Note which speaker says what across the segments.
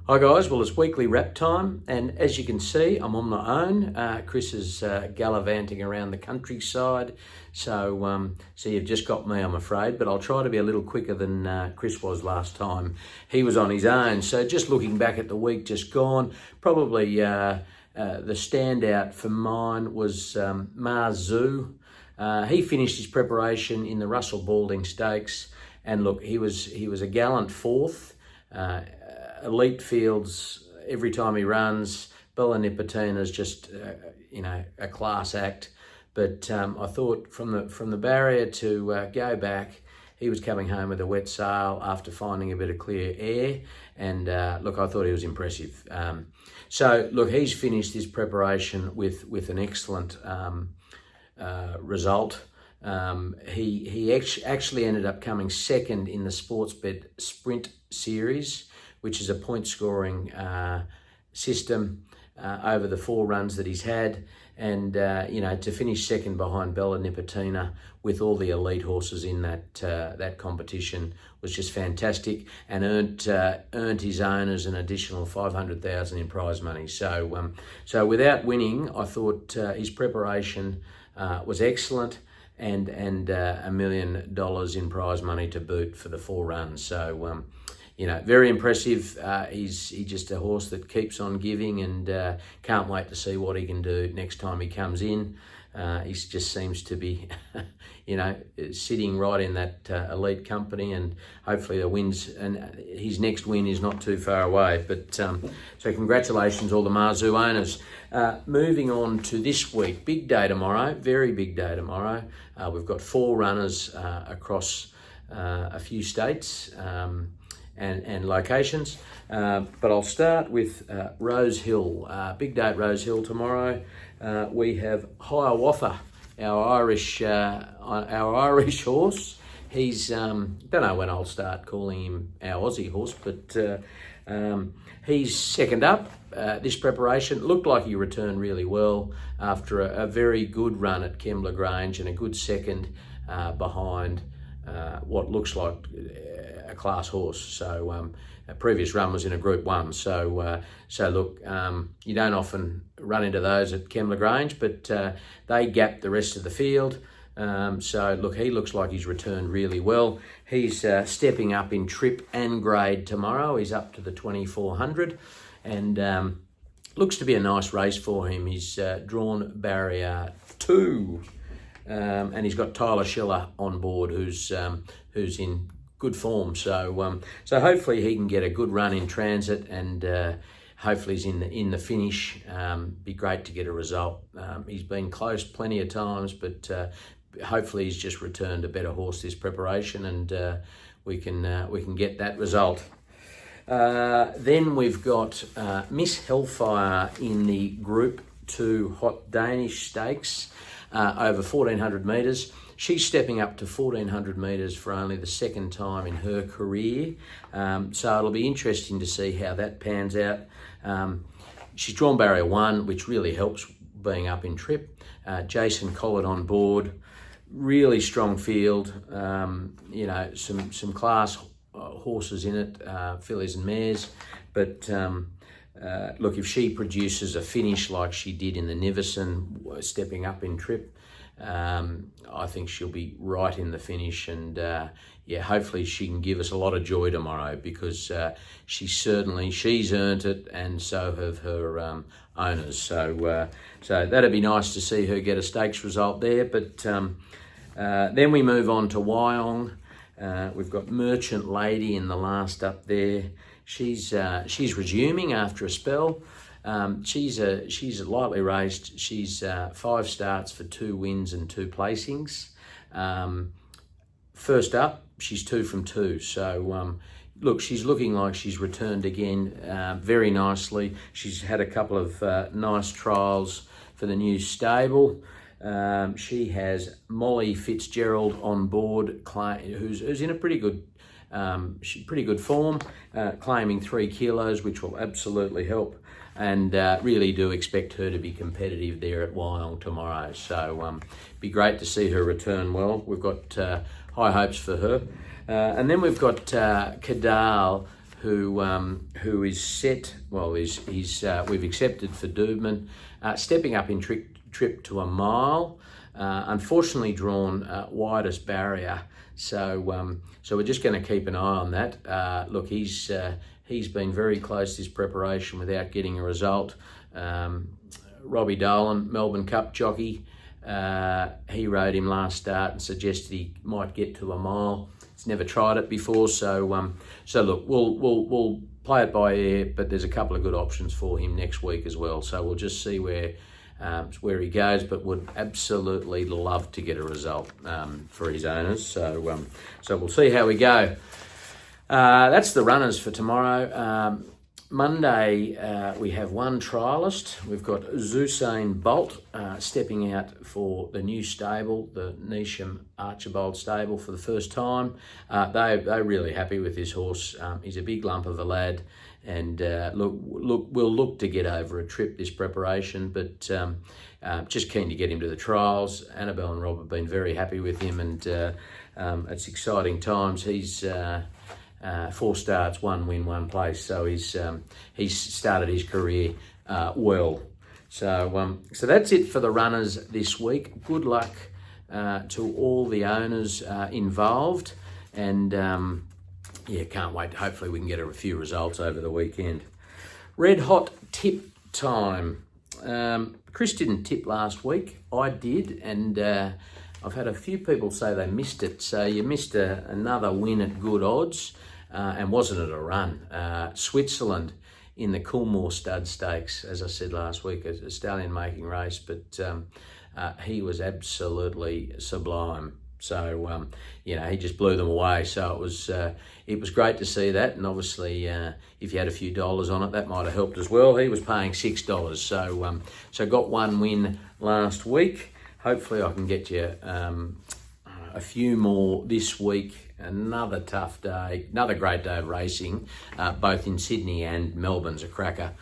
Speaker 1: Hi guys, well it's weekly wrap time, and as you can see I'm on my own. Chris is gallivanting around the countryside, so you've just got me, I'm afraid, but I'll try to be a little quicker than Chris was last time. He was on his own, so just looking back at the week just gone, probably the standout for mine was Marzu. He finished his preparation in the Russell Balding Stakes, and look, he was a gallant fourth. Elite fields every time he runs. Bella Nipotina's just a class act, but I thought from the barrier to go back, he was coming home with a wet sail after finding a bit of clear air, and look, I thought he was impressive. So look, he's finished his preparation with an excellent result. He actually ended up coming second in the Sportsbet Sprint Series, which is a point scoring system over the 4 runs that he's had. And, to finish second behind Bella Nipotina with all the elite horses in that competition was just fantastic, and earned his owners an additional $500,000 in prize money. So without winning, I thought his preparation was excellent, and $1 million in prize money to boot for the 4 runs. So, very impressive. He's just a horse that keeps on giving, and can't wait to see what he can do next time he comes in. He just seems to be, sitting right in that elite company, and hopefully his next win is not too far away. But so congratulations all the Marzu owners. Moving on to this week, big day tomorrow, very big day tomorrow. We've got 4 runners across a few states. And locations, but I'll start with Rosehill. Big day at Rosehill tomorrow. We have Hiawatha, our Irish horse. He's don't know when I'll start calling him our Aussie horse, but he's second up. This preparation looked like he returned really well after a very good run at Kembla Grange, and a good second behind what looks like a class horse. So a previous run was in a Group 1. So look, you don't often run into those at Kembla Grange, but they gap the rest of the field. So look, he looks like he's returned really well. He's stepping up in trip and grade tomorrow. He's up to the 2400, and looks to be a nice race for him. He's drawn barrier 2. And he's got Tyler Schiller on board, who's in good form. So hopefully he can get a good run in transit, and hopefully he's in the finish. Be great to get a result. He's been close plenty of times, but hopefully he's just returned a better horse this preparation, and we can get that result. Then we've got Miss Hellfire in the Group 2 Hot Danish Stakes. Over 1,400 metres. She's stepping up to 1,400 metres for only the second time in her career. So it'll be interesting to see how that pans out. She's drawn barrier 1, which really helps being up in trip. Jason Collard on board. Really strong field. Some class horses in it, fillies and mares. But look, if she produces a finish like she did in the Niverson, stepping up in trip, I think she'll be right in the finish, and hopefully she can give us a lot of joy tomorrow, because she's earned it, and so have her owners. So that'd be nice to see her get a stakes result there. But then we move on to Wyong. We've got Merchant Lady in the last up there. She's resuming after a spell. She's lightly raced. She's 5 starts for 2 wins and 2 placings. First up, she's 2 from 2. So look, she's looking like she's returned again very nicely. She's had a couple of nice trials for the new stable. She has Molly Fitzgerald on board, who's in a pretty good form, claiming 3 kilos, which will absolutely help, and really do expect her to be competitive there at Wyong tomorrow. So be great to see her return well. We've got high hopes for her. And then we've got Cadal, who is set. Well, we've accepted for Dubman, stepping up in trip to a mile. Unfortunately, drawn widest barrier. So we're just going to keep an eye on that. Look, he's been very close to his preparation without getting a result. Robbie Dolan, Melbourne Cup jockey, he rode him last start and suggested he might get to a mile. He's never tried it before, so look, we'll play it by ear, but there's a couple of good options for him next week as well. So we'll just see where he goes, but would absolutely love to get a result for his owners. So we'll see how we go. That's the runners for tomorrow. Monday, we have one trialist. We've got Zusain Bolt stepping out for the new stable, the Neesham Archibald stable, for the first time. They're really happy with this horse. He's a big lump of a lad, and we'll look to get over a trip this preparation, but just keen to get him to the trials. Annabelle and Rob have been very happy with him, and it's exciting times. He's 4 starts, 1 win, 1 place. So he's started his career well. So that's it for the runners this week. Good luck to all the owners involved, and can't wait. Hopefully we can get a few results over the weekend. Red hot tip time. Chris didn't tip last week. I did, and I've had a few people say they missed it. So you missed another win at good odds. And wasn't it a run? Switzerland in the Coolmore Stud Stakes, as I said last week, a stallion making race, but he was absolutely sublime. So he just blew them away. So it was great to see that, and obviously if you had a few dollars on it, that might have helped as well. He was paying $6, so got 1 win last week. Hopefully I can get you a few more this week. Another tough day, another great day of racing, both in Sydney and Melbourne's a cracker.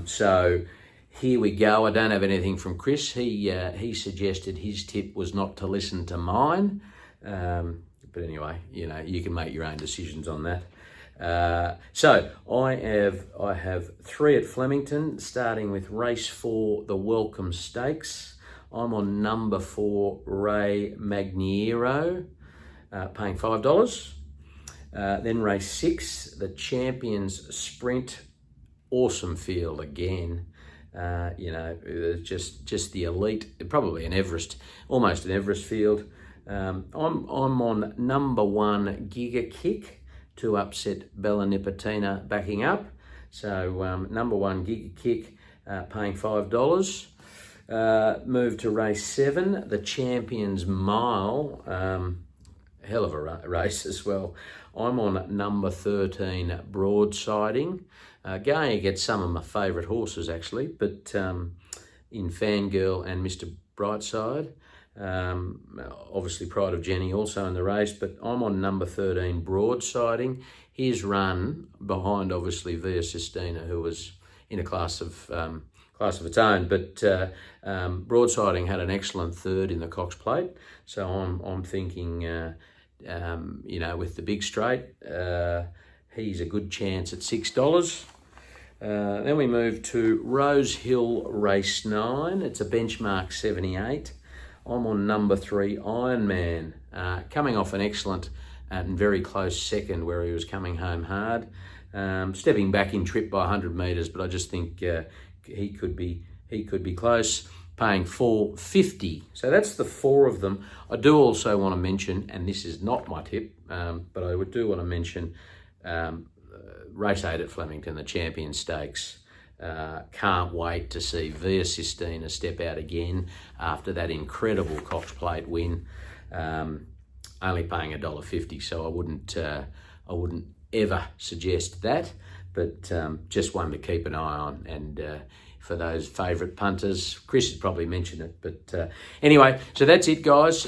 Speaker 1: So here we go. I don't have anything from Chris. He suggested his tip was not to listen to mine. But anyway, you can make your own decisions on that. So I have 3 at Flemington, starting with race 4, the Welcome Stakes. I'm on number 4, Ray Magniero, paying $5. Then race 6, the Champions Sprint. Awesome field again. Just the elite, probably almost an Everest field. I'm on number 1, Giga Kick, to upset Bella Nipotina backing up. So number 1, Giga Kick, paying $5. Move to race 7, the Champions Mile. Hell of a race as well. I'm on number 13, Broadsiding. Going against some of my favourite horses, actually, but in Fangirl and Mr. Brightside. Obviously, Pride of Jenny also in the race, but I'm on number 13, Broadsiding. His run behind, obviously, Via Sistina, who was in a class of its own, but Broadsiding had an excellent third in the Cox Plate, so I'm thinking, with the big straight, he's a good chance at $6. Then we move to Rosehill race 9. It's a benchmark 78. I'm on number 3, Ironman, coming off an excellent and very close second where he was coming home hard, stepping back in trip by 100 metres, but I just think he could be close, paying $4.50. So that's the 4 of them. I do also want to mention, and this is not my tip, but I do want to mention race 8 at Flemington, the Champion Stakes. Can't wait to see Via Sistina step out again after that incredible Cox Plate win. Only paying $1.50, so I wouldn't ever suggest that, but just one to keep an eye on. And for those favourite punters, Chris has probably mentioned it, but anyway, so that's it, guys.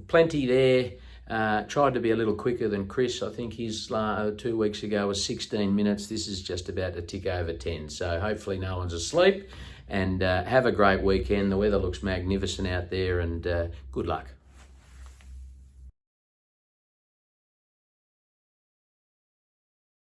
Speaker 1: Plenty there. Tried to be a little quicker than Chris. I think his 2 weeks ago was 16 minutes. This is just about to tick over 10. So hopefully no one's asleep. And have a great weekend. The weather looks magnificent out there, and good luck.